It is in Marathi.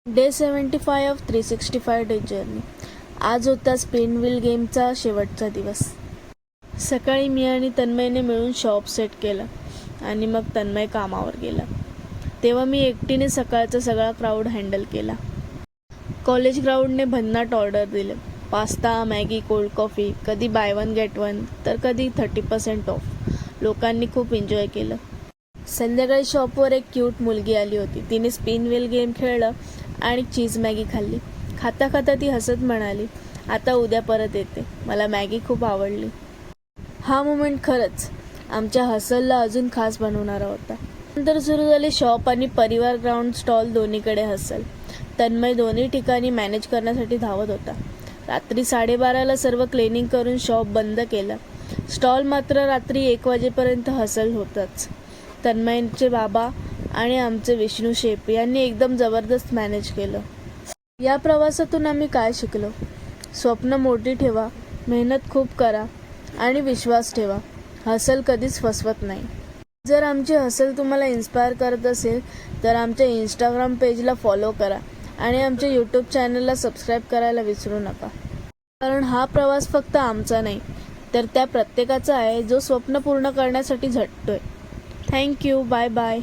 Day 75 of 365 day journey. आज होता स्पिन व्हील गेमचा शेवटचा दिवस. सकाळी मी आणि तन्मयने मिळून शॉप सेट केलं आणि मग तन्मय कामावर गेला. तेव्हा मी एकटीने सकाळचा सगळा क्राऊड हँडल केला. कॉलेज ग्राउंडने भन्नाट ऑर्डर दिले. पास्ता, मॅगी, कोल्ड कॉफी, कधी बाय वन गेट वन तर कधी 30% ऑफ. लोकांनी खूप एन्जॉय केलं. संध्याकाळी शॉपवर एक क्यूट मुलगी आली होती. तिने स्पिन व्हील गेम खेळलं आणि चीज मॅगी खाल्ली. खाता खाता ती हसत म्हणाली, आता उद्या परत येते, मला मॅगी खूप आवडली. हा मोमेंट खरंच आमच्या हसलला अजून खास बनवणारा होता. नंतर सुरू झाले शॉप आणि परिवार ग्राउंड स्टॉल दोन्हीकडे हसल. तन्मय दोन्ही ठिकाणी मॅनेज करण्यासाठी धावत होता. रात्री 12:30ला सर्व क्लिनिंग करून शॉप बंद केलं. स्टॉल मात्र रात्री 1 वाजेपर्यंत हसल होताच. तन्मयचे बाबा आणि आमचे विष्णू शेफ यांनी एकदम जबरदस्त मॅनेज केलं. या प्रवासातून आम्ही काय शिकलो? स्वप्न मोठी ठेवा, मेहनत खूप करा आणि विश्वास ठेवा. हसल कधीच फसवत नाही. जर आमची हसल तुम्हाला इन्स्पायर करत असेल तर आमच्या इंस्टाग्राम पेजला फॉलो करा आणि आमच्या यूट्यूब चॅनलला सबस्क्राईब करायला विसरू नका. कारण हा प्रवास फक्त आमचा नाही तर त्या प्रत्येकाचा आहे जो स्वप्न पूर्ण करण्यासाठी झटतोय. थँक्यू. Bye bye.